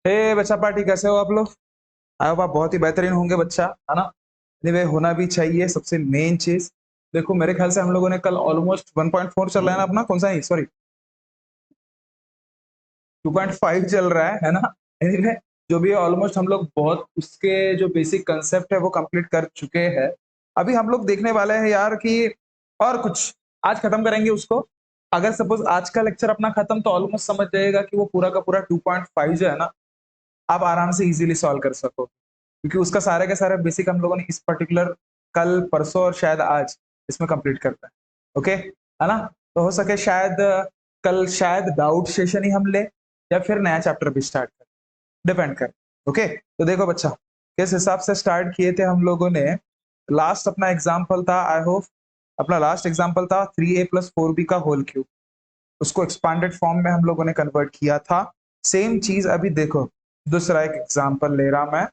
हे बच्चा पार्टी, कैसे हो आप लोग? आई होप आप बहुत ही बेहतरीन होंगे बच्चा, है ना? एनीवे होना भी चाहिए सबसे मेन चीज़। देखो मेरे ख्याल से हम लोगों ने कल ऑलमोस्ट 1.4 चल रहा है ना अपना, कौन सा है? सॉरी 2.5 चल रहा है ना? एनीवे जो भी है ऑलमोस्ट हम लोग बहुत उसके जो बेसिक कांसेप्ट है वो कंप्लीट कर चुके हैं। अभी हम लोग देखने वाले हैं यार कि और कुछ आज खत्म करेंगे उसको। अगर सपोज़ आज का लेक्चर अपना खत्म तो ऑलमोस्ट समझ जाइएगा कि वो पूरा का पूरा 2.5 जो है ना, आप आराम से इज़िली सॉल्व कर सको। क्योंकि उसका सारे का सारा बेसिक हम लोगों ने इस पर्टिकुलर कल, परसों और शायद आज इसमें कंप्लीट करना है। ओके, है ना? तो हो सके शायद कल शायद डाउट सेशन ही हम ले या फिर नया चैप्टर भी स्टार्ट करें, डिपेंड कर। ओके, तो देखो बच्चा, किस हिसाब से स्टार्ट किए थे हम लोगों ने। लास्ट अपना एग्जाम्पल था, आई होप अपना लास्ट एग्जाम्पल था 3a प्लस 4b का होल क्यूब। उसको एक्सपांडेड फॉर्म में हम लोगों ने कन्वर्ट किया था। सेम चीज अभी देखो, दूसरा एक एग्जांपल ले रहा मैं,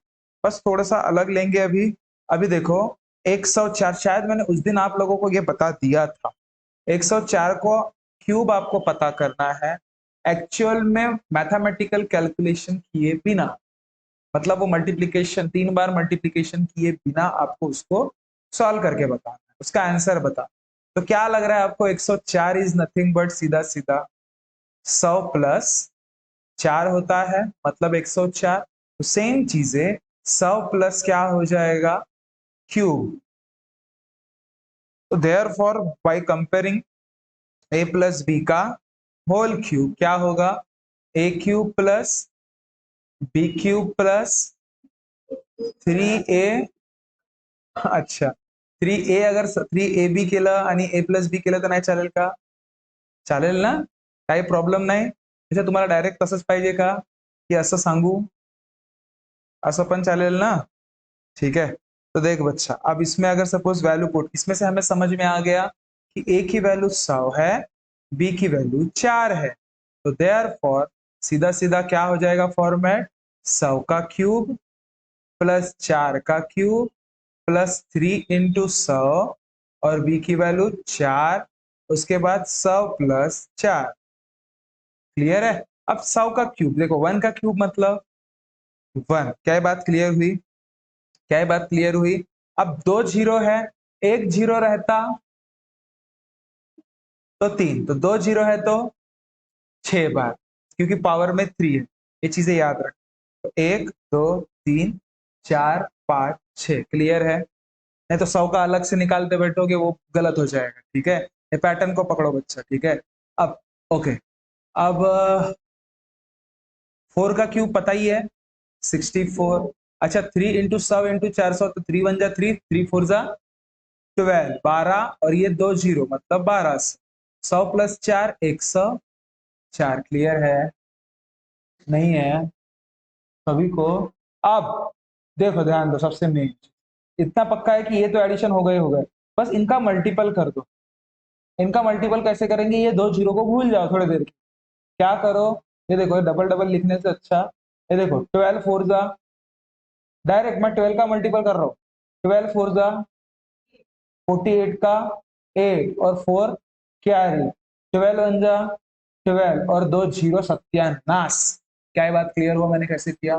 बस थोड़ा सा अलग लेंगे अभी। अभी देखो 104, शायद मैंने उस दिन आप लोगों को ये बता दिया था। 104 को क्यूब आपको पता करना है एक्चुअल में मैथमेटिकल कैलकुलेशन किए बिना। मतलब वो मल्टीप्लिकेशन 3 बार मल्टीप्लिकेशन किए बिना आपको उसको सॉल्व करके बताना है, उसका आंसर बता। तो क्या लग रहा है आपको? 104 इज नथिंग बट सीधा सीधा 100 प्लस 4 होता है, मतलब 104। तो सेम चीजें 100 प्लस क्या हो जाएगा? क्यूब। तो therefore by comparing a plus b का होल क्यूब क्या होगा? A cube plus b cube plus 3a। अच्छा, 3a अगर 3ab केलं आणि a प्लस बी केलं तर नाही चालेल का? चालेल ना? काही प्रॉब्लेम नाही? म्हणजे तुम्हाला डायरेक्ट तसंच पाहिजे का? की असं सांगू? असं पण चालेल ना? ठीक है। तो देख बच्चा, अब इसमें अगर सपोज वैल्यू पुट, इसमें से हमें समझ में आ गया कि a की वैल्यू 100 है, b की वैल्यू 4 है। तो देयरफॉर सीधा सीधा क्या हो जाएगा फॉर्मेट? 100 का क्यूब प्लस 4 का क्यूब प्लस 3 इंटू 100 और b की वैल्यू 4, उसके बाद 100 प्लस 4। क्लियर है? अब 100 का क्यूब देखो, 1 का क्यूब मतलब 1। क्या ये बात क्लियर हुई? क्या ये बात क्लियर हुई? अब दो जीरो है, एक जीरो रहता तो 3, तो दो जीरो है तो 6 बार, क्योंकि पावर में 3 है। ये चीजें याद रख। तो 1 2 3 4 5 6। क्लियर है? नहीं तो 100 का अलग से निकालते बैठोगे वो गलत हो जाएगा। ठीक है, ये पैटर्न को पकड़ो बच्चा। ठीक है, अब ओके, अब 4 का क्यूब पता ही है 64। अच्छा, 3 इंटू 100 इंटू 400, तो 3 1 जा 3, 3 4 जा 12, 12 और ये दो जीरो मतलब 1200। 100 प्लस 4 104। क्लियर है? नहीं है सभी को? अब देखो ध्यान दो, सबसे मेन इतना पक्का है कि ये तो एडिशन हो गए, बस इनका मल्टीपल कर दो। इनका मल्टीपल कैसे करेंगे? ये दो जीरो को भूल जाओ थोड़ी देर की। क्या करो, ये देखो डबल डबल लिखने से अच्छा, ये देखो 12 फोर जा, डायरेक्ट मैं 12 का मल्टीपल कर रहा हूँ। 12 फोर जा 48 का 8 और 4 कैरी, 12 वन जा 12 और दो जीरो सत्यानाश। क्या ये बात क्लियर हुआ मैंने कैसे किया?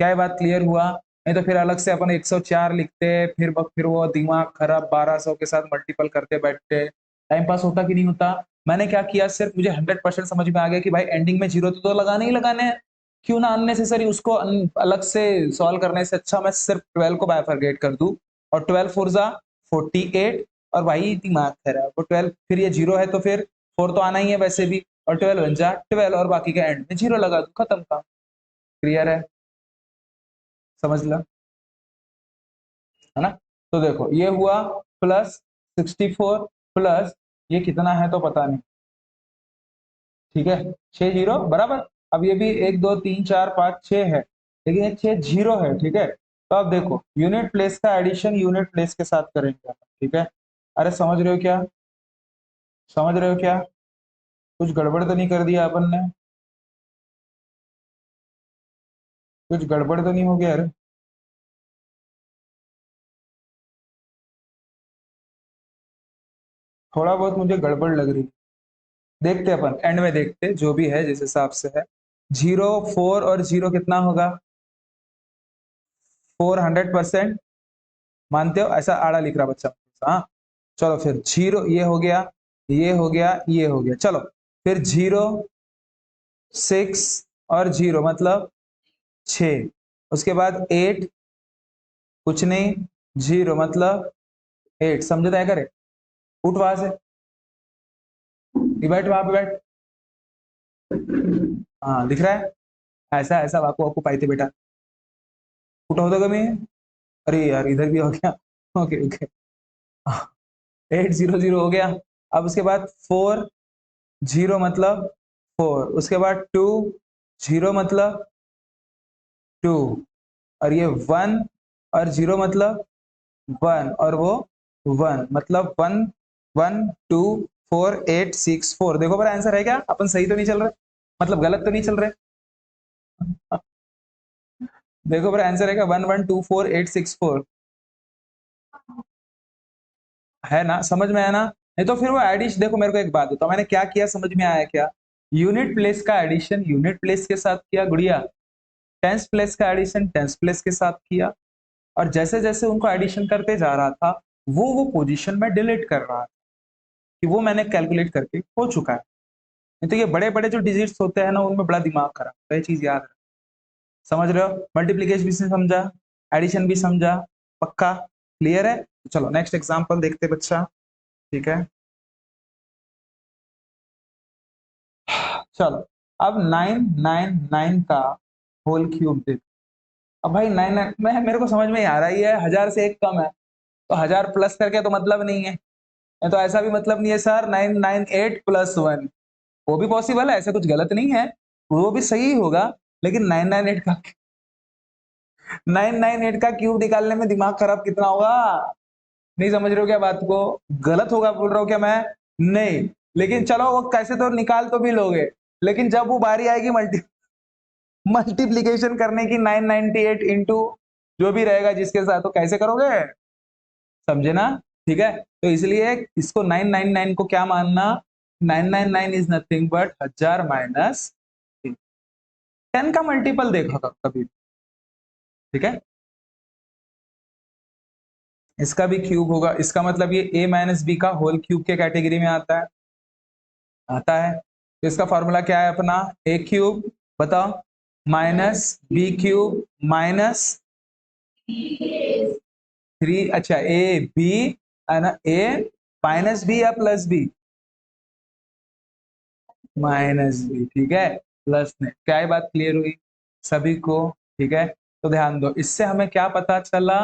क्या ये बात क्लियर हुआ? नहीं तो फिर अलग से अपन 104 लिखते, फिर वो दिमाग खराब 1200 के साथ मल्टीपल करते बैठते, टाइम पास होता कि नहीं होता? मैंने क्या किया, सिर्फ मुझे 100% समझ में आ गया कि भाई एंडिंग में जीरो तो लगाने ही लगाने हैं। क्यों ना अननेसेसरी उसको अलग से सॉल्व करने से अच्छा मैं सिर्फ 12 को बायफरगेट कर दूं। और 12 फोर जा 48, और भाई दिमाग खराब, वो 12 फिर ये जीरो है तो फिर 4 तो आना ही है वैसे भी, और 12 वन जा 12 और बाकी का एंड में जीरो लगा दूं, खत्म काम। क्लियर है? समझ ला, है ना? तो देखो ये हुआ प्लस 64 प्लस ये कितना है तो पता नहीं। ठीक है, 6 जीरो बराबर। अब ये भी 1 2 3 4 5 6 है, लेकिन ये 6 जीरो है। ठीक है, तो अब देखो यूनिट प्लेस का एडिशन यूनिट प्लेस के साथ करेंगे। ठीक है, अरे समझ रहे हो क्या? समझ रहे हो क्या? कुछ गड़बड़ तो नहीं कर दिया अपन ने? कुछ गड़बड़ तो नहीं हो गया? अरे थोड़ा बहुत मुझे गड़बड़ लग रही। देखते अपन एंड में, देखते जो भी है जिस हिसाब से है। 0 4 और 0 कितना होगा? 400% मानते हो? ऐसा आड़ा लिख रहा बच्चा। हाँ, चलो फिर 0 ये हो गया, ये हो गया, ये हो गया। चलो फिर 0 6 और 0 मतलब 6। उसके बाद 8 कुछ नहीं, 0 मतलब 8। समझे तय करे? उठ वहां से, बैठ वहां पे बैठ। हाँ दिख रहा है? ऐसा ऐसा वाकू वाकू पाइते बेटा। उठा होता कमी। अरे यार इधर भी हो गया। Okay okay. 800 हो गया। अब उसके बाद 4 0 मतलब 4। उसके बाद 2 0 मतलब 2। और ये 1 और 0 मतलब 1 और वो 1 मतलब 1 1 2 4 8 6 4। देखो मेरा आंसर है क्या? अपन सही तो नहीं चल रहे, मतलब गलत तो नहीं चल रहे। देखो मेरा आंसर है क्या? 1 1 2 4 8 6 4 है ना? समझ में आया ना? नहीं तो फिर वो एडिशन, देखो मेरे को एक बात बताओ, मैंने क्या किया समझ में आया क्या? यूनिट प्लेस का एडिशन यूनिट प्लेस के साथ किया गुड़िया, टेंस प्लेस का एडिशन टेंस प्लेस के साथ किया, और जैसे जैसे उनको एडिशन करते जा रहा था वो पोजीशन में डिलीट कर रहा था कि वो मैंने कैलकुलेट करके हो चुका है। नहीं तो ये बड़े बड़े जो डिजिट्स होते हैं ना उनमें बड़ा दिमाग खराब होता है, ये चीज याद रख। समझ रहे हो? मल्टीप्लीकेशन भी समझा, एडिशन भी समझा, पक्का क्लियर है? चलो नेक्स्ट एग्जांपल देखते बच्चा। ठीक है, चलो अब 999 का होल क्यूब देख। अब भाई 9 मैं मेरे को समझ में ही आ रहा है ये 1000 से एक कम है, तो 1000 प्लस करके तो मतलब नहीं है, तो ऐसा भी मतलब नहीं है सर 998 प्लस 1। वो भी पॉसिबल है, ऐसा कुछ गलत नहीं है, वो भी सही होगा। लेकिन 998 का क्यूब निकालने में दिमाग खराब कितना होगा? नहीं समझ रहे हो क्या बात को? गलत होगा बोल रहा हूँ क्या मैं? नहीं। लेकिन चलो वो कैसे तो निकाल तो भी लोगे, लेकिन जब वो बारी आएगी मल्टीप्लीकेशन करने की 998 इंटू जो भी रहेगा जिसके साथ, तो कैसे करोगे? समझे ना? ठीक है, तो इसलिए इसको 999 को क्या मानना? 999 इज नथिंग बट 1000 माइनस 10 का मल्टीपल देखा कभी? ठीक है, इसका भी क्यूब होगा, इसका मतलब ये a माइनस बी का होल क्यूब के कैटेगरी में आता है, आता है। तो इसका फॉर्मूला क्या है अपना? ए क्यूब, बताओ, माइनस बी क्यूब माइनस 3। अच्छा ए बी है ना, ए माइनस बी या प्लस बी? माइनस बी, ठीक है, प्लस में क्या ये बात क्लियर हुई सभी को? ठीक है, तो ध्यान दो, इससे हमें क्या पता चला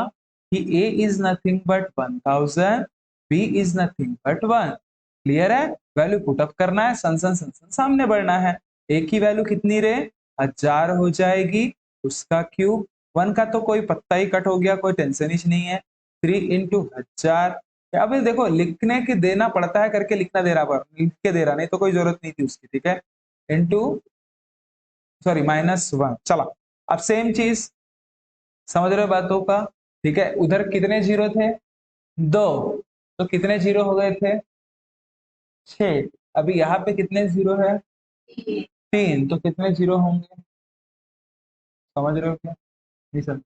कि a is nothing but 1000, b is nothing but 1। Clear है? वैल्यू पुट अप करना है, सन सन सन सन सामने बढ़ना है। a की वैल्यू कितनी रे? 1000 हो जाएगी, उसका क्यूब। 1 का तो कोई पत्ता ही कट हो गया, कोई टेंशन ही नहीं है। 3 इंटू 1000। अभी देखो लिखने के देना पड़ता है करके लिखना दे रहा, पर लिख के दे रहा, नहीं तो कोई जरूरत नहीं थी उसकी। ठीक है, इंटू सॉरी -1। चला, अब सेम चीज समझ रहे हो बातों का? ठीक है, उधर कितने जीरो थे? 2, तो कितने जीरो हो गए थे? 6। अभी यहाँ पे कितने जीरो है? 3, तो कितने जीरो होंगे? समझ रहे हो क्या? नहीं समझ?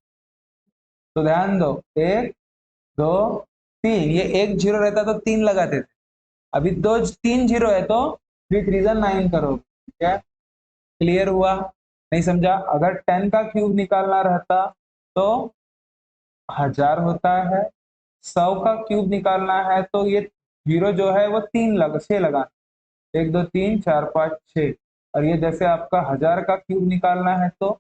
तो ध्यान दो, 1 2 3, ये एक जीरो रहता तो 3 लगाते थे, अभी दो 3 जीरो है तो 3 3 9 करो। ठीक है, क्लियर हुआ? नहीं समझा? अगर 10 का क्यूब निकालना रहता तो 1000 होता है, 100 का क्यूब निकालना है तो ये जीरो जो है वो 6 लगा, 1 2 3 4 5 6। और ये जैसे आपका 1000 का क्यूब निकालना है तो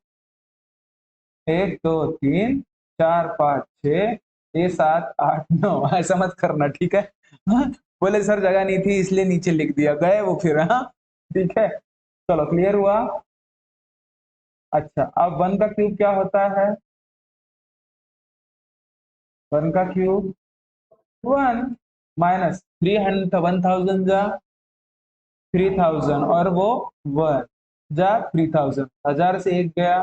1 2 3 4 5 6 ये 7 8 9, ऐसा मत करना, ठीक है? हाँ? बोले सर जगह नहीं थी इसलिए नीचे लिख दिया, गए वो फिर। हाँ ठीक है, चलो क्लियर हुआ? अच्छा, अब 1 का क्यूब क्या होता है? 1 का क्यूब 1 माइनस 1000 जा 3000 और वो 1 जा 3000, 1000 से एक गया।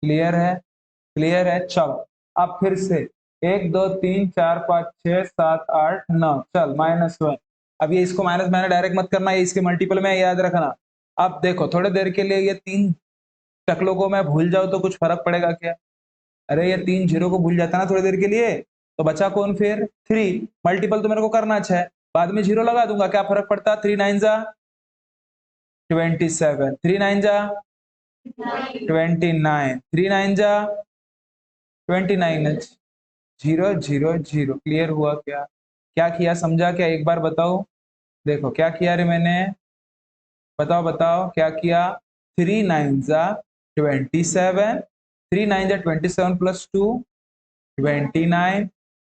क्लियर है? क्लियर है, चलो अब फिर से 1 2 3 4 5 6 7 8 9, चल -1। अब ये इसको माइनस मैंने डायरेक्ट मत करना, ये इसके मल्टीपल में याद रखना। अब देखो थोड़ी देर के लिए ये 3 टकलों को मैं भूल जाऊँ तो कुछ फ़र्क पड़ेगा क्या? अरे ये 3 जीरो को भूल जाता ना थोड़ी देर के लिए, तो बचा कौन फिर? 3 मल्टीपल तो मेरे को करना है, बाद में जीरो लगा दूँगा, क्या फ़र्क पड़ता? 3 9 जा 27, 3 9 जा 29, 3 9 जा 29 0 0 0 क्लियर हुआ क्या? क्या किया समझा क्या? एक बार बताओ? देखो क्या किया रे मैंने? बताओ, बताओ क्या किया? 3 9 जा 27, 3 9 जा 27 प्लस 2 29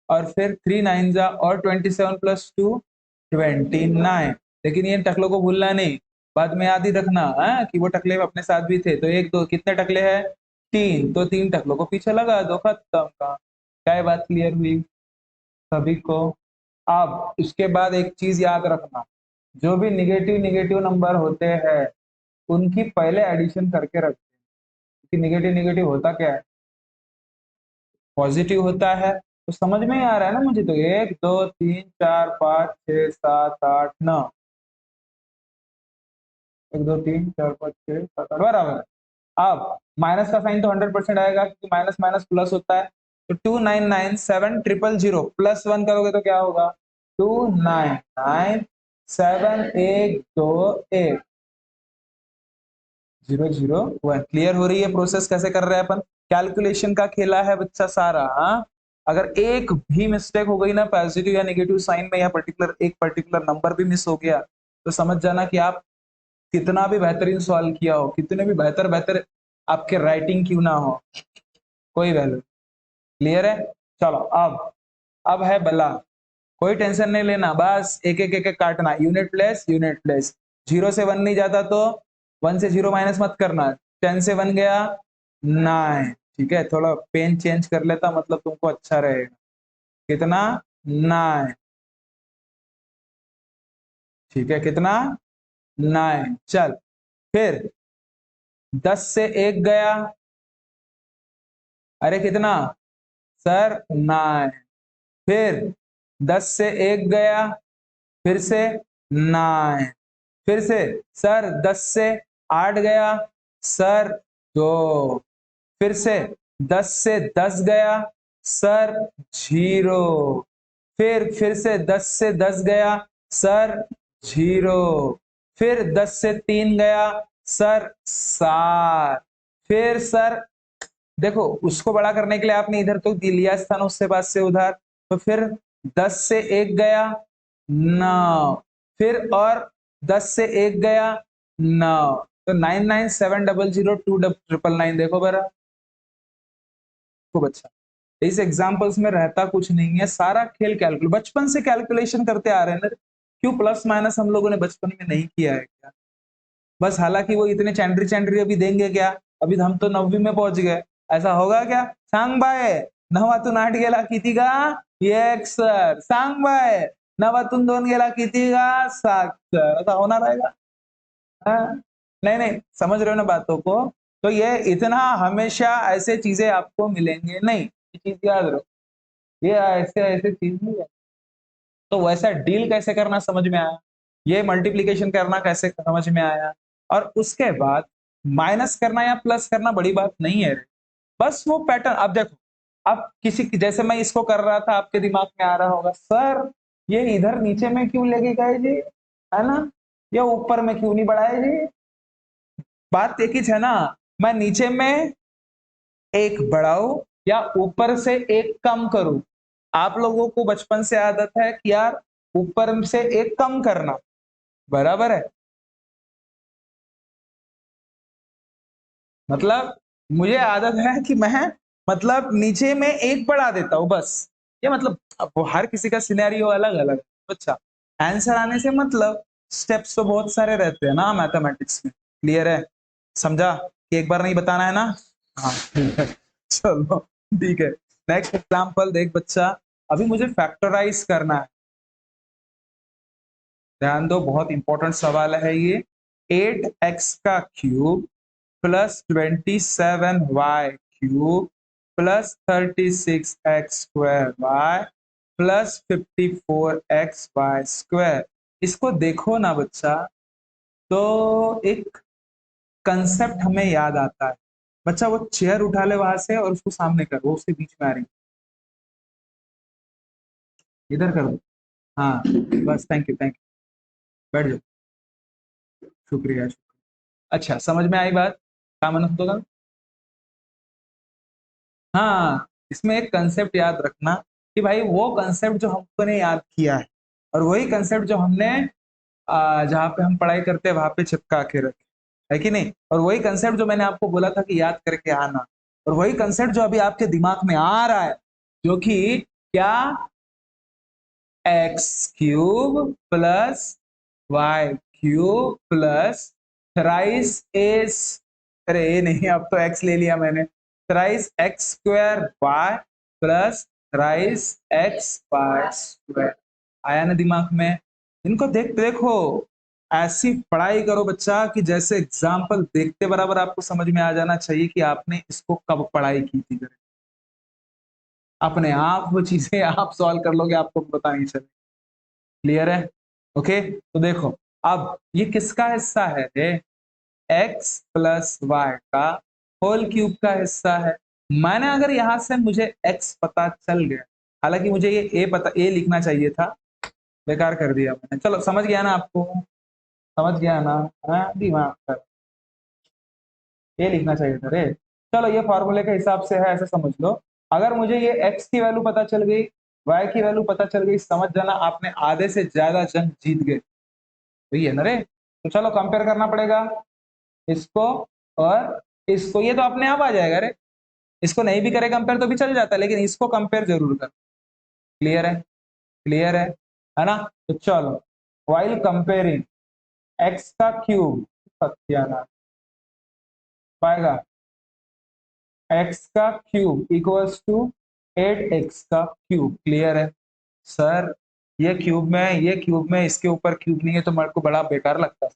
और फिर 3 9 जा और 27 प्लस 2 29। लेकिन ये टकलों को भूलना नहीं, बाद में याद ही रखना हाँ, कि वो टकले अपने साथ भी थे। तो 1 2 कितने टकले हैं? 3 तो 3 टकलों को पीछे लगा दो, खत्म काम। क्या ये बात क्लियर हुई सभी को? अब इसके बाद एक चीज याद रखना, जो भी नेगेटिव नेगेटिव नंबर होते हैं उनकी पहले एडिशन करके रखते हैं, क्योंकि नेगेटिव नेगेटिव होता क्या है? पॉजिटिव होता है। तो समझ में ही आ रहा है ना मुझे? तो 1 2 3 4 5 6 7 8 9, 1 2 3 4 5 6 7 8 बराबर है। अब माइनस का साइन तो 100% आएगा, क्योंकि माइनस माइनस प्लस होता है। तो 2997000 प्लस 1 करोगे तो क्या होगा? 2997121 001। क्लियर हो रही है प्रोसेस कैसे कर रहे हैं अपन? कैलकुलेशन का खेला है बच्चा सारा। हाँ, अगर एक भी मिस्टेक हो गई ना पॉजिटिव या नेगेटिव साइन में, या एक पर्टिकुलर नंबर भी मिस हो गया, तो समझ जाना कि आप कितना भी बेहतरीन सवाल किया हो, कितने भी बेहतर बेहतर आपके राइटिंग क्यों ना हो, कोई वैल्यू। क्लियर है? चलो अब है बला। कोई टेंशन नहीं लेना, बस एक एक काटना, यूनिट प्लेस। 0 से 1 नहीं जाता तो 1 से 0 माइनस मत करना। 10 से 1 गया 9। ठीक है, थोड़ा पेन चेंज कर लेता, मतलब तुमको अच्छा रहेगा। कितना? 9। ठीक है, कितना? 9। चल फिर 10 से 1 गया, अरे कितना सर? 9। फिर 10 से 1 गया, फिर से 9। फिर से सर 10 से 8 गया, सर 2। फिर से 10 से 10 गया, सर 0। फिर से 10 से 10 गया, सर 0। फिर 10 से 3 गया, सर 7। फिर सर देखो, उसको बड़ा करने के लिए आपने इधर तो लिया स्थान उससे पास से उधर, तो फिर 10 से 1 गया 9। फिर और 10 से 1 गया 9, तो 99700299 देखो बरा खूब अच्छा। इस एग्जाम्पल्स में रहता कुछ नहीं है, सारा खेल कैलकुलेट, बचपन से कैलकुलेशन करते आ रहे हैं ना। क्यों प्लस माइनस हम लोगों ने बचपन में नहीं किया है क्या? बस हालांकि वो इतने चैंडरी चैंडरी अभी देंगे क्या? अभी हम तो 9वीं में पहुंच गए, ऐसा होगा क्या? सांग बाय नवातून 8 गेला किती का? एक सर सांग बाय नवातून 2 गेला किती का? 7 सर, ऐसा होना रहेगा? हाँ? नहीं नहीं, समझ रहे हो ना बातों को? तो ये इतना हमेशा ऐसे चीजें आपको मिलेंगे नहीं, ये चीज याद रखो। ये ऐसे ऐसे चीज नहीं है। तो वैसा डील कैसे करना समझ में आया, ये मल्टीप्लीकेशन करना कैसे समझ में आया, और उसके बाद माइनस करना या प्लस करना बड़ी बात नहीं है। बस वो पैटर्न अब देखो, अब किसी जैसे मैं इसको कर रहा था, आपके दिमाग में आ रहा होगा सर ये इधर नीचे में क्यों लेके गए जी, है ना? ये ऊपर में क्यों नहीं बढ़ाए जी? बात एक ही है ना, मैं नीचे में एक बढ़ाऊं या ऊपर से एक कम करूं। आप लोगों को बचपन से आदत है कि यार ऊपर से एक कम करना, बराबर है? मतलब मुझे आदत है कि मैं मतलब नीचे में एक बढ़ा देता हूँ बस। ये मतलब अब वो हर किसी का सिनेरियो अलग अलग है। अच्छा, आंसर आने से मतलब स्टेप्स तो बहुत सारे रहते हैं ना मैथमेटिक्स में। क्लियर है? समझा कि एक बार नहीं बताना है ना? हाँ ठीक है, चलो ठीक है। नेक्स्ट एग्जांपल देख बच्चा, अभी मुझे फैक्टराइज करना है, ध्यान दो, बहुत इंपॉर्टेंट सवाल है ये। 8x का cube plus 27y³ plus 36x² plus 54xy²। इसको देखो ना बच्चा, तो एक कंसेप्ट हमें याद आता है। बच्चा वो चेयर उठा ले वहां से और उसको सामने कर, वो उसके बीच में आ रही है। इधर कर दो। हाँ, बस थैंक यू थैंक यू, बैठ जाओ। शुक्रिया शुक्रिया। अच्छा, समझ में आई बात? क्या मन होगा? हाँ, इसमें एक कंसेप्ट याद रखना कि भाई वो कंसेप्ट जो हमने याद किया है और वही कंसेप्ट जो हमने जहाँ पे हम पढ़ाई करते हैं वहां पे चिपका के रखे, है कि नहीं? और वही कंसेप्ट जो मैंने आपको बोला था कि याद करके आना, और वही कंसेप्ट जो अभी आपके दिमाग में आ रहा है, जो कि क्या, x cube plus y cube plus thrice s, अरे ये नहीं, अब तो एक्स ले लिया मैंने, thrice x square y plus thrice x y square. आया ना दिमाग में? इनको देखो, ऐसी पढ़ाई करो बच्चा कि जैसे एग्जाम्पल देखते बराबर आपको समझ में आ जाना चाहिए कि आपने इसको कब पढ़ाई की थी। अपने आप वो चीजें आप सॉल्व कर लोगे, आपको पता नहीं चले। क्लियर है? ओके, तो देखो, अब ये किसका हिस्सा है? एक्स प्लस वाई का होल क्यूब का हिस्सा है। मैंने अगर यहां से मुझे एक्स पता चल गया, हालांकि मुझे ये ए लिखना चाहिए था, बेकार कर दिया मैंने। चलो समझ गया ना आपको? समझ गया ना? हाँ, दिमाग कर, ये लिखना चाहिए था रे। चलो ये फॉर्मूले के हिसाब से है, ऐसे समझ लो। अगर मुझे ये एक्स की वैल्यू पता चल गई, वाई की वैल्यू पता चल गई, समझ जाना आपने आधे से ज्यादा जंग जीत गए। वही है ना रे? तो चलो कंपेयर करना पड़ेगा इसको और इसको। ये तो अपने आप आ जाएगा रे, इसको नहीं भी करे कंपेयर तो भी चल जाता है, लेकिन इसको कंपेयर जरूर कर। क्लियर है? क्लियर है ना? तो चलो, वाइल कंपेयरिंग एक्स का क्यूब सत्यानाश पाएगा, एक्स का क्यूब इक्वल्स टू 8x का क्यूब। क्लियर है? सर ये क्यूब में इसके ऊपर क्यूब नहीं है तो मेरे को बड़ा बेकार लगता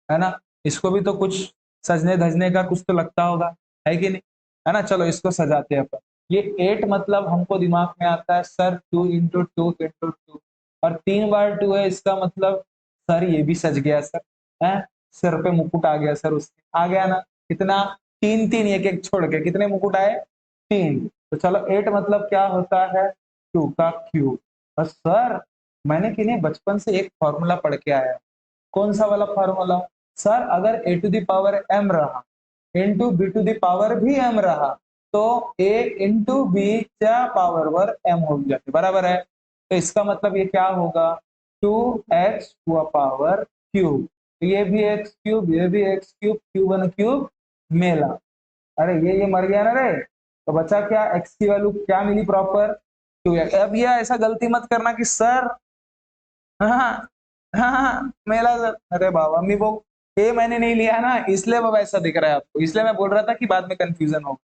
है ना? इसको भी तो कुछ सजने धजने का कुछ तो लगता होगा, है कि नहीं? है ना? चलो इसको सजाते हैं अपन। ये 8 मतलब हमको दिमाग में आता है sir 2 into two into two, और 3 बार 2 है, इसका मतलब सर ये भी सज गया सर, है? सर पे मुकुट आ गया सर, उसके आ गया ना? कितना? 3 3, एक एक छोड़ के कितने मुकुट आए? 3। तो चलो 8 मतलब क्या होता है? 2 का क्यूब। और सर मैंने कि नहीं बचपन से एक फॉर्मूला पढ़ के आया। कौन सा वाला फॉर्मूला? सर अगर a to the power m रहा into b to the power भी m रहा, तो a इंटू बी च्या पावरवर m होऊन जाते, बराबर है? तो इसका मतलब ये क्या होगा? 2x हुआ पावर क्यूब, ये भी एक्स क्यूब, ये भी x cube, cube and cube मेला। अरे ये मर गया ना रे? तो बचा क्या? x की वैल्यू क्या मिली प्रॉपर? 2x। अब ये ऐसा गलती मत करना कि सर, हाँ हाँ मेला सर, अरे बाबा अम्मी वो ये मैंने नहीं लिया ना, इसलिए वो वैसा दिख रहा है आपको, इसलिए मैं बोल रहा था कि बाद में कंफ्यूजन हो।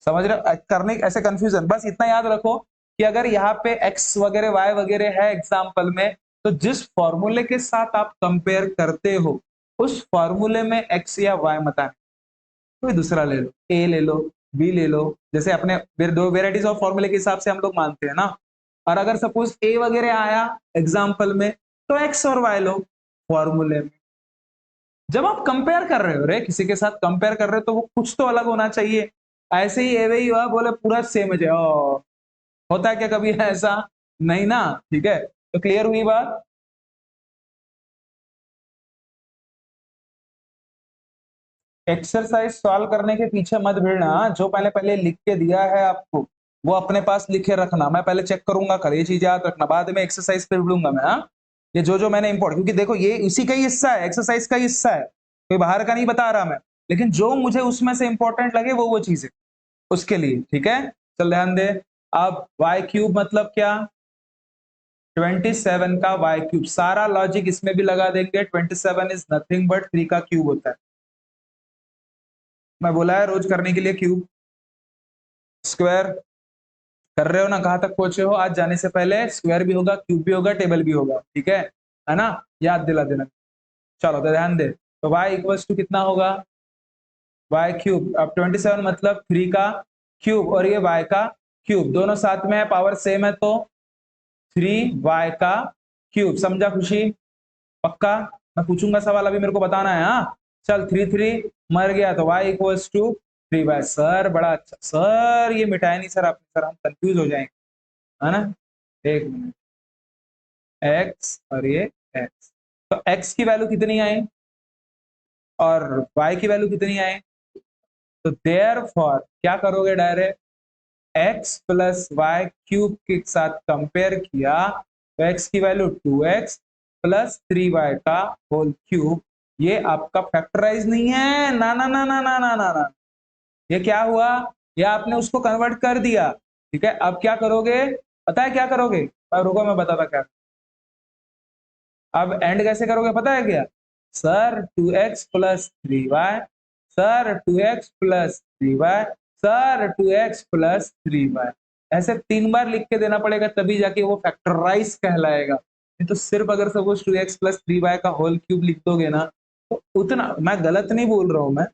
समझ रहे हो? करने ऐसे कंफ्यूजन, बस इतना याद रखो कि अगर यहाँ पे x वगैरह y वगैरह है एग्जाम्पल में, तो जिस फॉर्मूले के साथ आप कंपेयर करते हो उस फॉर्मूले में x या y मत आने, कोई दूसरा ले लो, a ले लो, b ले लो, जैसे अपने दो वेराइटीज ऑफ फॉर्मूले के हिसाब से हम लोग मानते हैं ना। और अगर सपोज a वगैरह आया एग्जाम्पल में, तो x और y लो फॉर्मूले में। जब आप कंपेयर कर रहे हो रे, किसी के साथ कंपेयर कर रहे हो तो वो कुछ तो अलग होना चाहिए। ऐसे ही एवे ही हुआ बोले पूरा सेम है, होता है क्या कभी ऐसा? नहीं ना? ठीक है, तो क्लियर हुई बात? एक्सरसाइज सॉल्व करने के पीछे मत भिड़ना, जो पहले पहले लिख के दिया है आपको वो अपने पास लिखे रखना। मैं पहले चेक करूंगा कल, ये चीज याद रखना, बाद में एक्सरसाइज पे भिड़ूंगा मैं। हाँ, ये जो मैंने इंपॉर्टेंट, क्योंकि देखो ये इसी का ही हिस्सा है, एक्सरसाइज का ही हिस्सा है, कोई बाहर का नहीं बता रहा मैं, लेकिन जो मुझे उसमें से इंपॉर्टेंट लगे वो चीजें उसके लिए। ठीक है, चल ध्यान दे। अब वाई क्यूब मतलब क्या? 27 का वाई क्यूब, सारा लॉजिक इसमें भी लगा देंगे। 27 इज नथिंग बट 3 का क्यूब होता है। मैं बोला है रोज करने के लिए क्यूब स्क्वायर कर रहे हो ना? कहाँ तक पहुंचे हो? आज जाने से पहले स्क्वायर भी होगा, क्यूब भी होगा, टेबल भी होगा। ठीक है ना? याद दिला देना। चलो तो ध्यान दे, तो y इक्वल्स टू कितना होगा? Y cube. अब 27 मतलब 3 का क्यूब और ये y का क्यूब, दोनों साथ में है, पावर सेम है, तो 3y का क्यूब। समझा खुशी? पक्का? मैं पूछूंगा सवाल, अभी मेरे को बताना है। हाँ चल, 3 3 मर गया तो y equals to 3y। Sir बड़ा अच्छा सर, ये मिटाया नहीं सर आपने, सर हम कंफ्यूज हो जाएंगे, है ना। एक मिनट, x और ये x, तो x की वैल्यू कितनी आई और y की वैल्यू कितनी आई, तो देयरफॉर क्या करोगे, direct x plus y cube के साथ कंपेयर किया तो x की वैल्यू 2x प्लस 3y का होल क्यूब, ये आपका फैक्टराइज नहीं है, ना ना ना ना ना ना ना ना, ये क्या हुआ, ये आपने उसको कन्वर्ट कर दिया। ठीक है, अब क्या करोगे, पता है क्या करोगे, रुको मैं बताता क्या, अब एंड कैसे करोगे पता है क्या, sir 2x plus 3y, sir 2x plus 3y, sir 2x plus 3y, ऐसे 3 बार लिख के देना पड़ेगा तभी जाके वो फैक्टराइज कहलाएगा। नहीं तो सिर्फ अगर सपोज 2x प्लस 3y का होल क्यूब लिख दोगे ना, तो उतना, मैं गलत नहीं बोल रहा हूं मैं,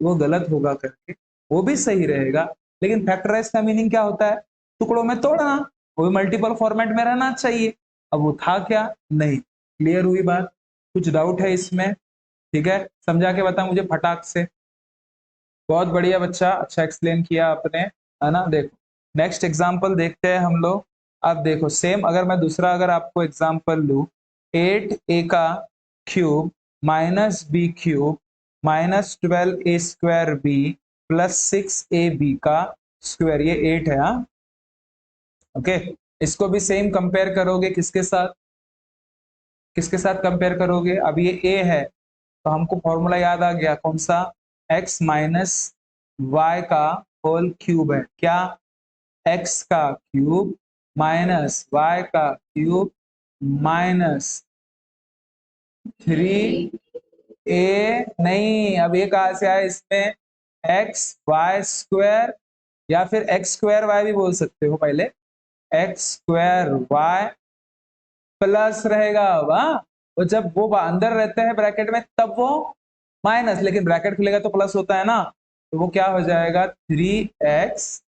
वो गलत होगा करके, वो भी सही रहेगा, लेकिन फैक्टराइज का मीनिंग क्या होता है, टुकड़ों में तोड़ना, वो मल्टीपल फॉर्मेट में रहना चाहिए। अब वो था क्या, नहीं। क्लियर हुई बात, कुछ डाउट है इसमें, ठीक है, समझा के बता मुझे फटाक से। बहुत बढ़िया बच्चा, अच्छा एक्सप्लेन किया आपने, है ना। देखो नेक्स्ट एग्जांपल देखते हैं हम लोग। अब देखो सेम, अगर मैं दूसरा अगर आपको एग्जांपल लूं, 8a का cube minus b cube minus 12a square b plus 6ab का स्क्वायर, ये 8 है। हाँ ओके, इसको भी सेम कंपेयर करोगे किसके साथ, किसके साथ कंपेयर करोगे, अब ये a है तो हमको फॉर्मूला याद आ गया, कौन सा, x माइनस वाई का होल क्यूब है, क्या, x का क्यूब माइनस वाई का क्यूब माइनस 3a, नहीं अब ये कहां से आया इसमें, एक्स वाई स्क्वायर या फिर एक्स स्क्वायर वाई भी बोल सकते हो, पहले एक्स स्क्वायर वाई प्लस रहेगा, वाह, तो जब वो अंदर रहते हैं ब्रैकेट में तब वो माइनस, लेकिन ब्रैकेट खुलेगा तो प्लस होता है ना, तो वो क्या हो जाएगा 3x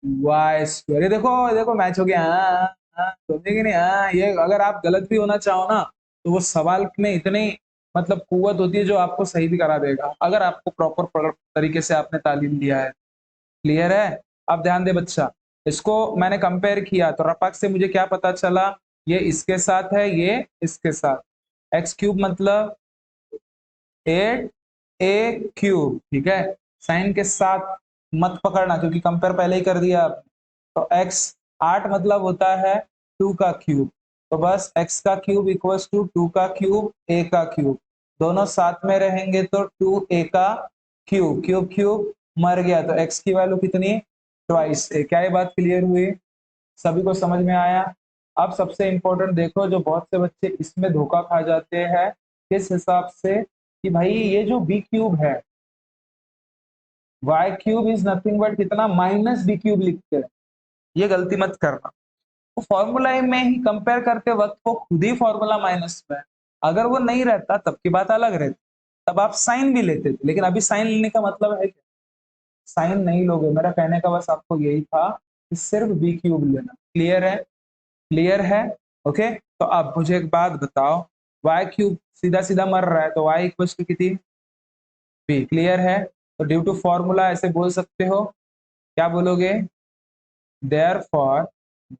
वाई स्क्वायर। ये देखो, देखो मैच हो गया, हाँ हाँ, समझे कि नहीं, हाँ, ये अगर आप गलत भी होना चाहो ना, तो वो सवाल में इतनी मतलब कुव्वत होती है जो आपको सही भी करा देगा, अगर आपको प्रॉपर तरीके से आपने तालीम लिया है। क्लियर है, अब ध्यान दे बच्चा, इसको मैंने कंपेयर किया तो रपक से मुझे क्या पता चला, ये इसके साथ है, ये इसके साथ, एक्स क्यूब मतलब 8a क्यूब, ठीक है, साइन के साथ मत पकड़ना क्योंकि कंपेयर पहले ही कर दिया आपने, तो x 8 मतलब होता है 2 का क्यूब, तो बस x का क्यूब इक्वल्स टू 2 का क्यूब a का क्यूब, दोनों साथ में रहेंगे तो 2a का क्यूब, क्यूब क्यूब मर गया, तो x की वैल्यू कितनी, ट्वाइस a। क्या ये बात क्लियर हुई, सभी को समझ में आया। अब सबसे इंपॉर्टेंट देखो, जो बहुत से बच्चे इसमें धोखा खा जाते हैं, किस हिसाब से, कि भाई ये जो बी क्यूब है, y cube is nothing but कितना, माइनस बी क्यूब लिखते हैं, ये गलती मत करना। तो फॉर्मूला में ही कंपेयर करते वक्त वो खुद ही फॉर्मूला माइनस में है, अगर वो नहीं रहता तब की बात अलग रहती, तब आप साइन भी लेते थे, लेकिन अभी साइन लेने का मतलब है क्या, साइन नहीं लोगे, मेरा कहने का बस आपको यही था कि सिर्फ बी क्यूब लेना। क्लियर है, क्लियर है, ओके। तो अब मुझे एक बात बताओ, वाई क्यूब सीधा सीधा मर रहा है तो वाई इक्वल टू कितनी, बी। क्लियर है, तो ड्यू टू फॉर्मूला ऐसे बोल सकते हो, क्या बोलोगे, देयरफॉर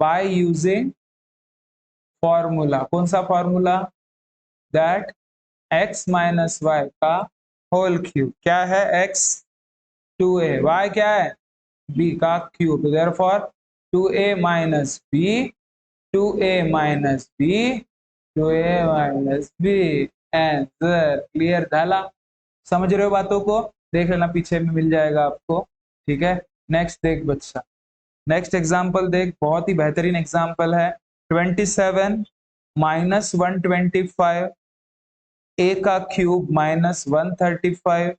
बाय यूजिंग फॉर्मूला, कौन सा formula, that x minus y का होल क्यूब, क्या है x 2a, y क्या है b का cube, therefore 2a minus b, 2a minus b, 2a minus b, answer. Clear झाला, समझ रहे हो बातों को, देख लेना पीछे में मिल जाएगा आपको, ठीक है। नेक्स्ट देख बच्चा, नेक्स्ट एग्जाम्पल देख, बहुत ही बेहतरीन एग्जाम्पल है, 27 माइनस 125 ए का क्यूब माइनस 135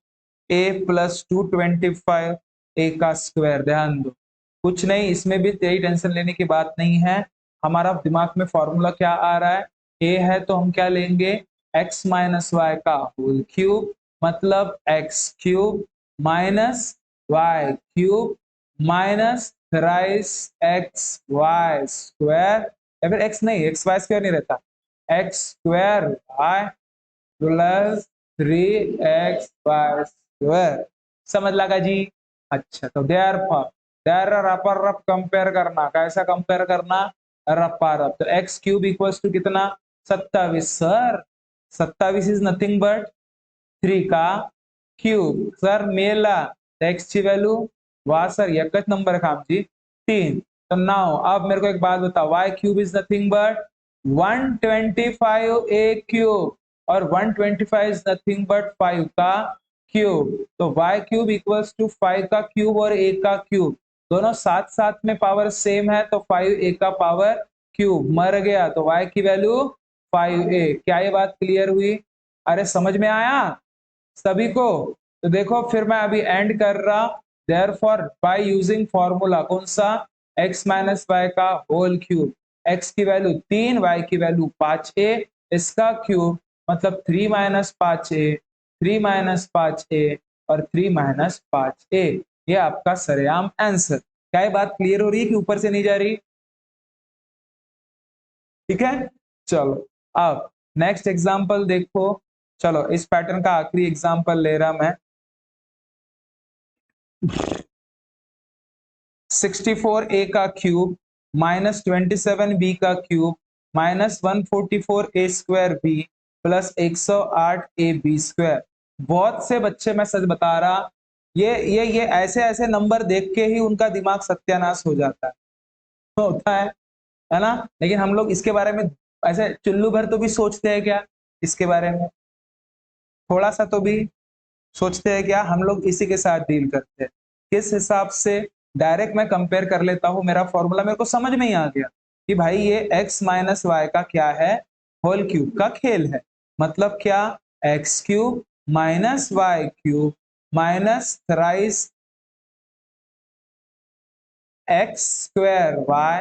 ए प्लस 225 ए का स्क्वायर। ध्यान दो, कुछ नहीं, इसमें भी तेरी टेंशन लेने की बात नहीं है, हमारा दिमाग में फॉर्मूला क्या आ रहा है, ए है तो हम क्या लेंगे, एक्स माइनस वाई का होल क्यूब, मतलब x cube minus y cube minus thrice x y square, या फिर एक्स नहीं, एक्स वाई स्क्वायर नहीं रहता, x square y plus 3xy²। समझ लगा जी? अच्छा, तो देयर रपर रफ कंपेयर करना, कैसा कंपेयर करना? रपा रफ। तो एक्स क्यूब इक्वल्स टू कितना? 27 सर। 27 इज नथिंग बट 3 का क्यूब सर मेला। एक्स ची वैल्यू वाह सर एकच नंबर काम जी 3। तो नाउ अब मेरे को एक बात बताओ, y cube is nothing but 125 a cube और 125 इज नथिंग बट 5 का क्यूब। तो वाई क्यूब इक्वल्स टू 5 का क्यूब और ए का क्यूब, दोनों साथ साथ में पावर सेम है, तो 5 ए का पावर क्यूब मर गया, तो वाई की वैल्यू 5a। क्या ये बात क्लियर हुई? अरे समझ में आया सभी को? तो देखो फिर मैं अभी एंड कर रहा। देयरफॉर बाय यूजिंग फॉर्मूला कौन सा? x माइनस वाई का होल क्यूब। x की वैल्यू 3, y की वैल्यू 5a, इसका क्यूब मतलब 3 माइनस 5a, 3 माइनस 5a और 3 माइनस 5a। ये आपका सरेआम आंसर। क्या ये बात क्लियर हो रही है कि ऊपर से नहीं जा रही? ठीक है, चलो अब नेक्स्ट एग्जांपल देखो। चलो इस पैटर्न का आखिरी एग्जांपल ले रहा मैं। 64a का क्यूब माइनस 27b का cube minus 144a² plus 108ab²। बहुत से बच्चे, मैं सच बता रहा, ये ऐसे ऐसे नंबर देख के ही उनका दिमाग सत्यानाश हो जाता है, होता है ना? लेकिन हम लोग इसके बारे में ऐसे चुल्लू भर तो भी सोचते हैं क्या? इसके बारे में थोड़ा सा तो भी सोचते हैं क्या? हम लोग इसी के साथ डील करते हैं। किस हिसाब से? डायरेक्ट मैं कंपेयर कर लेता हूँ, मेरा फॉर्मूला मेरे को समझ में ही आ गया कि भाई ये x माइनस वाई का क्या है? होल क्यूब का खेल है। मतलब क्या? X cube minus y cube minus thrice x square y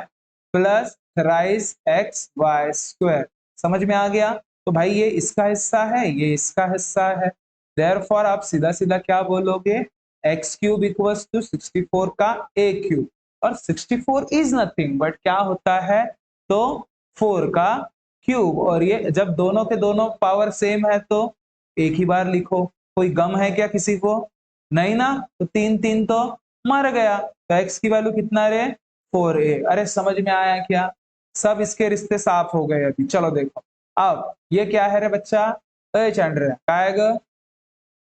plus thrice x y square. समझ में आ गया? तो भाई ये इसका हिस्सा है, ये इसका हिस्सा है। देयरफॉर आप सीधा सीधा क्या बोलोगे? एक्स क्यूब इक्वल्स टू 64 का ए क्यूब, और 64 इज नथिंग बट क्या होता है? तो 4 का क्यूब। और ये जब दोनों के दोनों पावर सेम है तो एक ही बार लिखो। कोई गम है क्या किसी को? नहीं ना? तो 3 3 तो मर गया। तो x की वैल्यू कितना रे? 4a। अरे समझ में आया क्या? सब इसके रिश्ते साफ हो गए अभी। चलो देखो अब ये क्या है रे बच्चा? ए चंद्र काएगा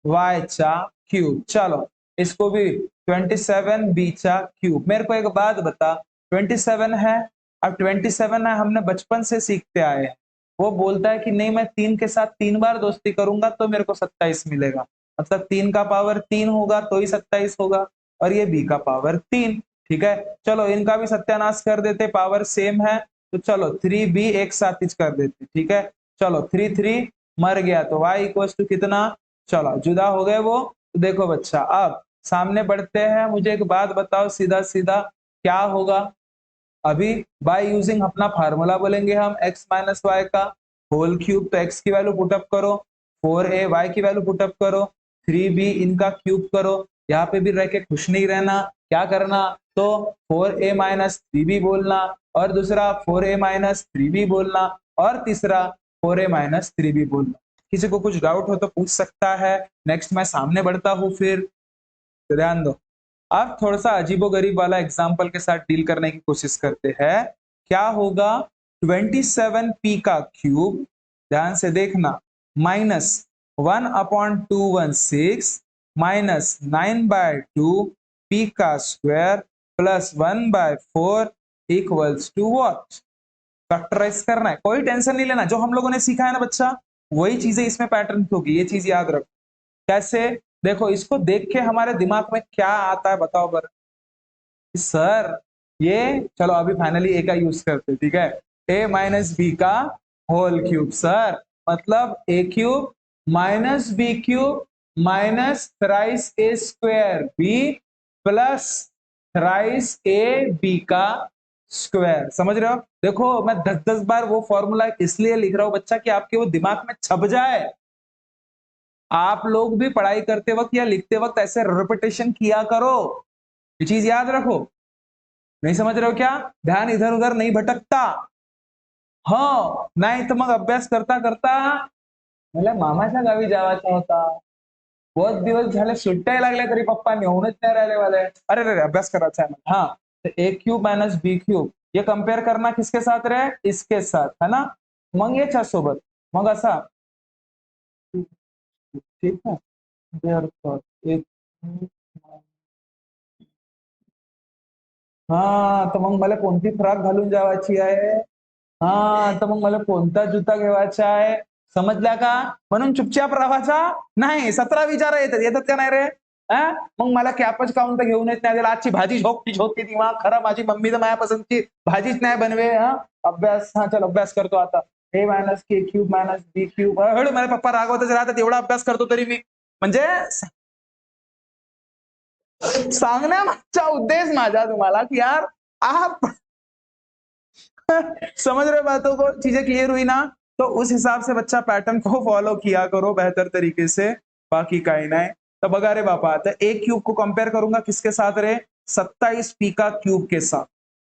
y चा क्यूब। चलो इसको भी 27 b चा क्यूब। मेरे को एक बात बता, 27 है, अब 27 है, हमने बचपन से सीखते आए हैं। वो बोलता है कि नहीं मैं 3 के साथ 3 बार दोस्ती करूंगा तो मेरे को 27 मिलेगा, मतलब 3 का पावर 3 होगा तो ही 27 होगा, और ये b का पावर 3। ठीक है, चलो इनका भी सत्यानाश कर देते, पावर सेम है, तो चलो 3b एक साथ ही कर देते। ठीक है, चलो 3 3 मर गया, तो y इक्वल टू कितना? चलो जुदा हो गए वो। तो देखो बच्चा अब सामने बढ़ते हैं, मुझे एक बात बताओ सीधा सीधा क्या होगा? अभी बाय यूजिंग अपना फार्मूला बोलेंगे हम x माइनस वाई का होल क्यूब। तो x की वैल्यू पुटअप करो 4a, y की वैल्यू पुटअप करो 3b, इनका क्यूब करो। यहाँ पे भी रह के खुश नहीं रहना, क्या करना? तो 4a माइनस 3b बोलना, और दूसरा 4a माइनस 3b बोलना, और तीसरा 4a माइनस 3b बोलना। किसी को कुछ डाउट हो तो पूछ सकता है। नेक्स्ट मैं सामने बढ़ता हूँ फिर, तो ध्यान दो। अब थोड़ा सा अजीबोगरीब वाला एग्जाम्पल के साथ डील करने की कोशिश करते हैं। क्या होगा? 27p का क्यूब, ध्यान से देखना, माइनस 1/216 माइनस 9/2 p का square plus 1/4 equals to what? Factorise करना है। कोई टेंशन नहीं लेना, जो हम लोगों ने सीखा है ना बच्चा, वही चीजें इसमें पैटर्न होगी, ये चीज याद रखो। कैसे? देखो इसको देख के हमारे दिमाग में क्या आता है बताओ बर? सर ये, चलो अभी फाइनली ए का यूज करते, ठीक है, ए माइनस बी का होल क्यूब सर, मतलब a cube minus b cube minus thrice a square b plus thrice a b का स्क्वायर। समझ रहे हो? देखो मैं 10 10 बार वो फॉर्मूला इसलिए लिख रहा हूं बच्चा कि आपके वो दिमाग में छप जाए। आप लोग भी पढ़ाई करते वक्त या लिखते वक्त ऐसे रिपीटेशन किया करो, ये चीज याद रखो। नहीं समझ रहे हो क्या? ध्यान इधर उधर नहीं भटकता। हो नाही तर मग अभ्यास करता करता मला मामाच्या गावी जायचा होता. बहुत दिवस झाले सुट्ट्या लागल्या तरी पप्पा नेऊनच नाही राहिले वाले. अरे रे रे, अभ्यास करायचा है मला. हाँ, तो ए क्यूब माइनस बी क्यूब ये कंपेयर करना किसके साथ रे? इसके साथ है ना. मग याच्या सोबत मग असा ठीक आहे. Therefore, एक हा तर मग मला कोणती फ्रॉक घालून जावायची आहे? हा तर मग मला कोणता जुता घेवायचा आहे? समजल्या का? म्हणून चुपचाप राहायचा नाही. 17 विचार येतात. येतात का नाही रे? हा? मग मला कॅपच काउंट तर घेऊन येत नाही. त्याला आजची भाजी झोपतीच होती ती मग खरं माझी मम्मी तर माझ्या पसंतची भाजीच नाही बनवे. हा अभ्यास हा चल अभ्यास करतो आता. ए मायनस के क्यूब मायनस बी क्यूब हळू मला पप्पा रागवतच राहतात एवढा अभ्यास करतो तरी मी म्हणजे सांगण्यामागचा उद्देश माझा तुम्हाला की यार आप समझ रहे बातों को चीजें क्लियर हुई ना तो उस हिसाब से बच्चा पैटर्न को फॉलो किया करो बेहतर तरीके से बाकी काही नाही तर बघा रे बापा तर ए क्यूब को कंपेयर करूंगा किसके साथ रे 27 पी का क्यूब के साथ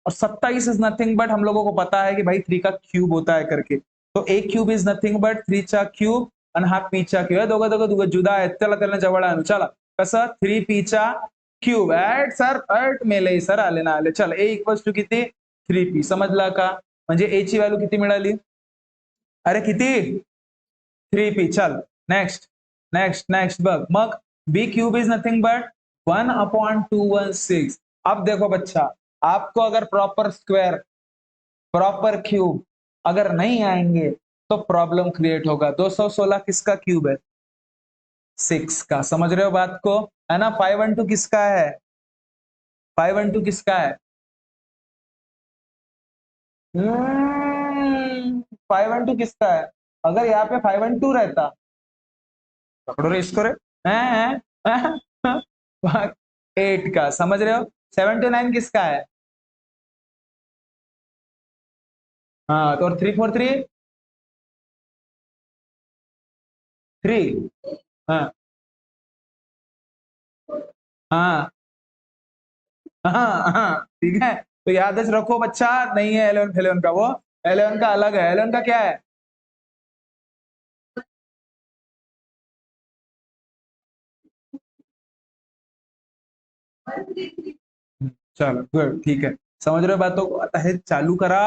और 27 इज नथिंग बट हम लोगों को पता है कि भाई 3 का क्यूब होता है करके तो ए क्यूब इज नथिंग बट 3 चा क्यूब आणि हा पी चा क्यूब दोघं दोघं दोघं जुदा आहेत त्याला त्याला जवळ आणू चला कसं 3 पी चा क्यूब ऍड सर ऍट मेले सर आले ना आले चल ए इक्वल्स टू किती 3 पी समजला का म्हणजे ए ची व्हॅल्यू किती मिळाली अरे किती 3 पी चल नेक्स्ट नेक्स्ट नेक्स्ट बग मग b cube is nothing but 1/216 अब देखो बच्चा आपको अगर प्रॉपर स्क्वायर प्रॉपर क्यूब अगर नहीं आएंगे तो प्रॉब्लम क्रिएट होगा 216 किसका क्यूब है 6 का समझ रहे हो बात को है ना 512 किसका है 512 किसका है 512 किसका है अगर यहाँ पे 512 रहता पकड़ो रे इसको रे 8 का समझ रहे हो 79 किसका है हाँ तो 343 3 हाँ हाँ हाँ हाँ ठीक है तो याद रखो बच्चा नहीं है 11 का वो 11 का अलग है 11 का क्या है चलो गुड ठीक है समझ रहे हो बातों को आता है चालू करा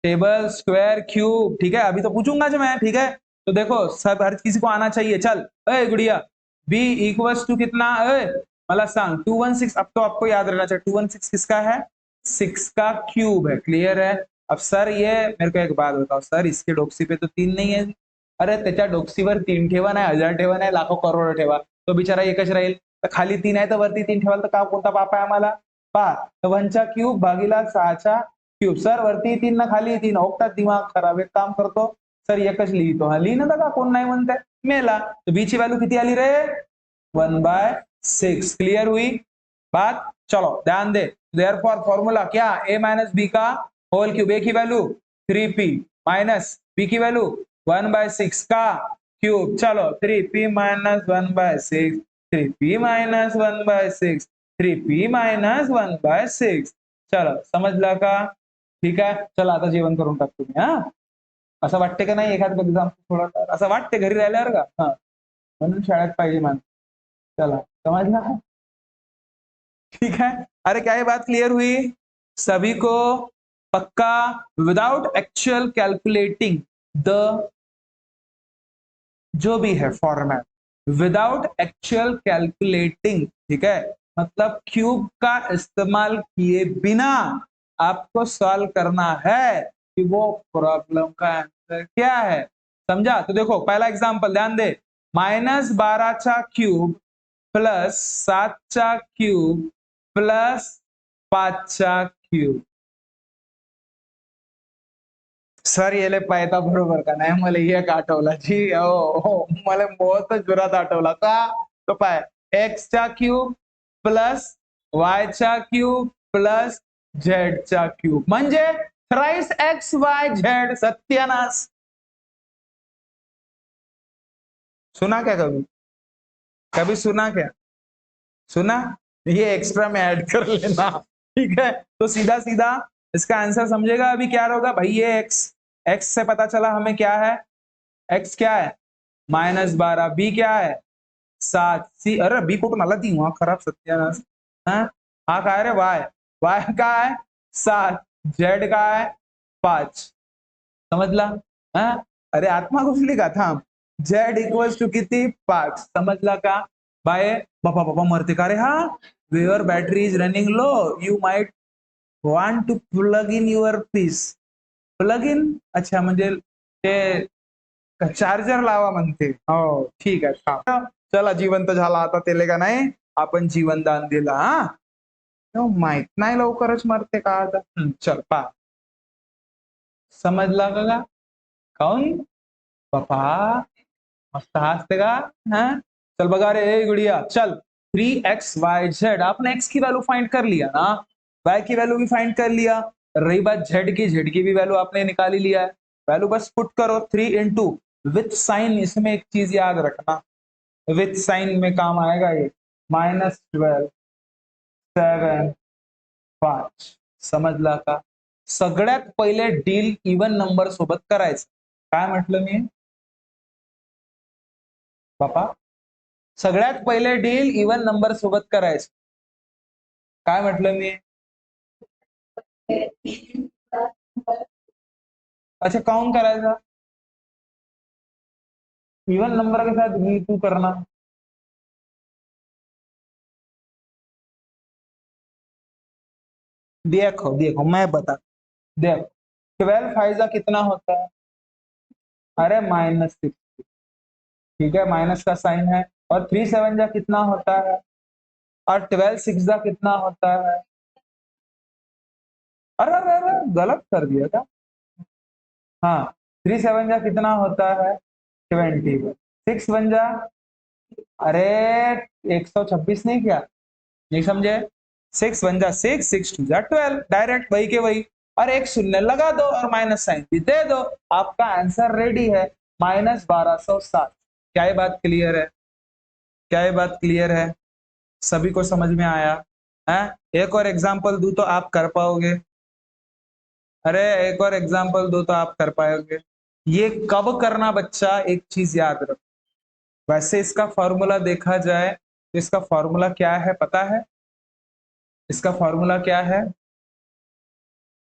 टेबल स्क्वायर क्यूब ठीक है अभी तो पूछूंगा जो मैं ठीक है तो देखो सब हर किसी को आना चाहिए चल ए गुड़िया बी इक्वल्स टू कितना मला सांग 216 अब तो आपको याद रहना चाहिए 216 किसका है 6 का क्यूब है क्लियर है अब सर ये मेरे को एक बात बताओ सर इसके डोक्सी पे तो 3 नहीं है अरे त्याच्या डोक्सीवर 3 ठेवा नाही 1000 ठेवा नाही लाखो करोड ठेवा तो बिचारा एकच राहील तर खाली 3 आहे तर वरती 3 ठेवाल तर का कोणता पाप आहे आम्हाला पा तर 1चा क्यूब भागीला 6चा क्यूब सर वरती 3 ना खाली 3 ओकटात दिमाग खराब एक काम करतो सर एकच लिहितो हा लिहिणं का कोण नाही म्हणताय मेला तो बी ची व्हॅल्यू किती आली रे 1/6 क्लियर हुई बात चलो ध्यान दे देयरफॉर फॉर्मूला क्या a माइनस बी का होल क्यूब ए की वैल्यू 3p माइनस बी की वैल्यू 1/6 का क्यूब चलो 3p minus 1/6 3p minus 1/6 3p minus 1/6 चलो समजला का ठीक आहे चला आता जेवण करून टाक तुम्ही हा असं वाटते का नाही एखाद एक्झाम थोडा असं वाटते घरी राहिल्यावर का हा म्हणून शाळेत पाहिजे मान चला समझना ठीक है अरे क्या ये बात क्लियर हुई सभी को पक्का विदाउट एक्चुअल कैलकुलेटिंग द जो भी है फॉर्मेट विदाउट एक्चुअल कैलकुलेटिंग ठीक है मतलब क्यूब का इस्तेमाल किए बिना आपको सॉल्व करना है कि वो प्रॉब्लम का आंसर क्या है समझा तो देखो पहला एग्जांपल ध्यान दे -12 cube plus 7 cube plus 5 cube sir येले पायता बरोबर का नाही मला एक आठवला जी हो मला बहुत जोरात आठवला का तो पाय एक्स चा क्यूब प्लस वाय चा क्यूब प्लस झेड चा क्यूब म्हणजे थ्राइस एक्स वाय झेड सत्यानाश सुना क्या कभी कभी सुना क्या सुना ये एक्स्ट्रा में ऐड कर लेना ठीक है तो सीधा सीधा इसका आंसर समझेगा अभी क्या होगा भाई, ये एक्स से पता चला हमें क्या है, एक्स क्या है -12, बी क्या है 7, सी अरे बी को नाला दी वहां खराब सत्यानाश, हाँ का है रे वाई, वाई का है 7, जेड का है 5, समझला, हाँ अरे आत्मा घुसली का था, जेड इक्वल्स टू किती 5, समझला का बाय, बाबा बाबा मरते का रे, हाँ your battery is running low, you might want to plug in your piece, plug in अच्छा म्हणजे ते चार्जर लावा म्हणते, हो ठीक आहे हा. चला जिवंत झाला आता त्याले का नाही आपण जीवनदान दिलं, हा माहित नाही लवकरच मरते का आता, चल पा समजला का काऊन पप्पा मस्त हसते का, हाँ चल बघा रे ए गुड़िया चल 3x, y, z, आपने x की वैल्यू फाइंड कर लिया ना, y की वैल्यू भी फाइंड कर लिया, रही बात z की भी वैल्यू आपने निकाल ही लिया है, वैल्यू बस पुट करो 3 इंटू विथ साइन, इसमें एक चीज याद रखना विथ साइन में काम आएगा ये -12 7 5, समजला का. सगळ्यात पहिले डील इवन नंबर सोबत करायचं, काय म्हटलं मी बापा, सगळ्यात पहिले डील इवन नंबर सोबत करायचं, काय म्हटलं मी, अच्छा काउंट करायचा इवन नंबर के साथ भी टू करना, देखो देखो मैं बता, देखो 12 फाइजा कितना होता है, अरे -6, ठीक है माइनस का साइन है, और 3 7 जा कितना होता है, और 12 6 जा कितना होता है, अरे गलत कर दिया था, हाँ 3 7 जा कितना होता है 20, 6 1 जा अरे 126 नहीं क्या, नहीं समझे, 6 1 जा 6, 6 2 जा 12, डायरेक्ट वही के वही, और एक शून्य लगा दो और माइनस साइन भी दे दो, आपका आंसर रेडी है -1207. क्या ये बात क्लियर है, क्या ये बात क्लियर है, सभी को समझ में आया है, एक और एग्जांपल दूं तो आप कर पाओगे, अरे एक और एग्जांपल दो तो आप कर पाओगे, ये कब करना बच्चा एक चीज याद रखो, वैसे इसका फॉर्मूला देखा जाए तो इसका फॉर्मूला क्या है पता है, इसका फॉर्मूला क्या है,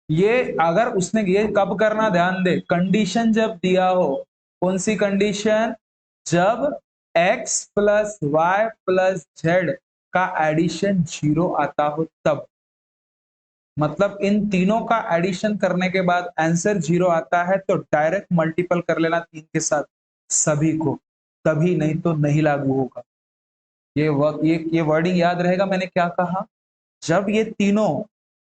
ये अगर उसने ये कब करना ध्यान दे, कंडीशन जब दिया हो, कौन सी कंडीशन, जब x plus y plus z का एडिशन 0 आता हो तब, मतलब इन तीनों का एडिशन करने के बाद आंसर 0 आता है तो डायरेक्ट मल्टीपल कर लेना 3 के साथ सभी को, तभी नहीं तो नहीं लागू होगा, ये वर्डिंग याद रहेगा मैंने क्या कहा, जब ये तीनों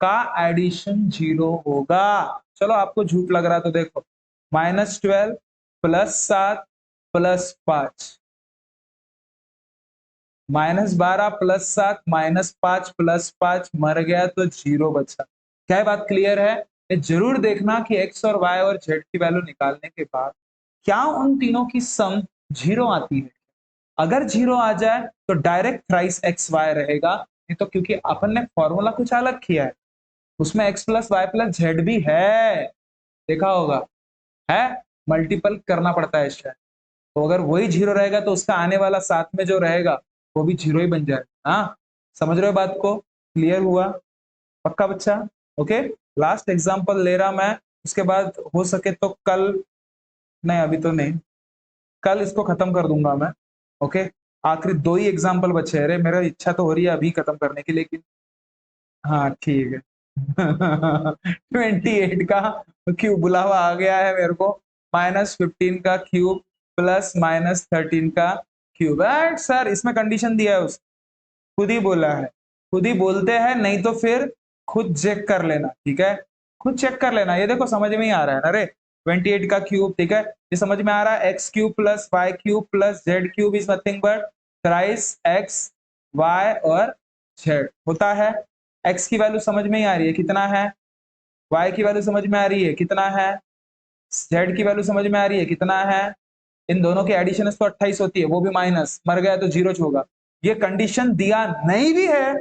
का एडिशन 0 होगा, चलो आपको झूठ लग रहा तो देखो -12 +7 +5, -12 +7 -5 +5 मर गया तो 0 बचा, क्या बात क्लियर है, ये जरूर देखना कि x और y और z की वैल्यू निकालने के बाद क्या उन तीनों की सम 0 आती है, अगर 0 आ जाए तो डायरेक्ट थ्राइस एक्स वाई रहेगा, नहीं तो क्योंकि अपन ने फॉर्मूला कुछ अलग किया है, उसमें x plus y plus z भी है, देखा होगा है, मल्टीपल करना पड़ता है शायद, तो अगर वही 0 रहेगा तो उसका आने वाला साथ में जो रहेगा वो भी 0 ही बन जाएगा, हाँ समझ रहे हो बात को, क्लियर हुआ, पक्का बच्चा, ओके. लास्ट एग्जांपल ले रहा मैं, उसके बाद हो सके तो कल, नहीं अभी तो नहीं, कल इसको खत्म कर दूंगा मैं, ओके. आखिरी 2 ही एग्जांपल बचे, अरे मेरा इच्छा तो हो रही है अभी खत्म करने की, लेकिन हाँ ठीक है 28 का क्यूब बुलावा आ गया है मेरे को, -15 का क्यूब प्लस -13 का क्यूब, सर इसमें कंडीशन दिया है उसने, खुद ही बोला है, खुद ही बोलते हैं, नहीं तो फिर खुद चेक कर लेना, ठीक है, खुद चेक कर लेना, ये देखो समझ में ही आ रहा है, अरे 28 का क्यूब, ठीक है, ये समझ में आ रहा है, x cube plus y cube plus z cube is nothing but thrice x y और जेड होता है, एक्स की वैल्यू समझ में ही आ रही है कितना है, वाई की वैल्यू समझ में आ रही है कितना है, जेड की वैल्यू समझ में आ रही है कितना है, इन दोनों की एडिशन तो 28 होती है, वो भी माइनस, मर गया तो 0 होगा, ये कंडीशन दिया नहीं भी है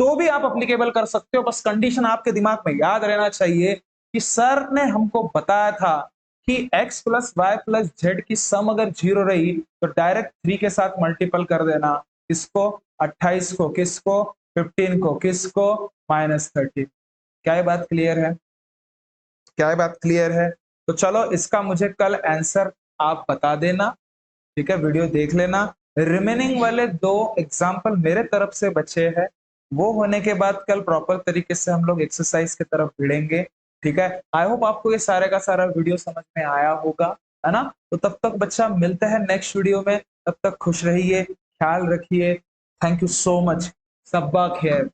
तो भी आप अप्लीकेबल कर सकते हो। बस कंडीशन आपके दिमाग में याद रहना चाहिए कि सर ने हमको बताया था कि x plus y plus z की सम अगर 0 रही तो डायरेक्ट 3 के साथ मल्टीपल कर देना। किसको? 28 को। किसको? 15 को। किसको? -13। क्या ये बात क्लियर है? क्या ये बात क्लियर है? तो चलो इसका मुझे कल आंसर आप बता देना। ठीक है, वीडियो देख लेना। रिमेनिंग वाले 2 एग्जाम्पल मेरे तरफ से बचे हैं। वो होने के बाद कल प्रॉपर तरीके से हम लोग एक्सरसाइज की तरफ भिड़ेंगे। ठीक है, आई होप आपको ये सारे का सारा वीडियो समझ में आया होगा, है ना? तो तब तक बच्चा मिलते हैं नेक्स्ट वीडियो में। तब तक खुश रहिए, ख्याल रखिए। Thank you so much. सब्बा खैर।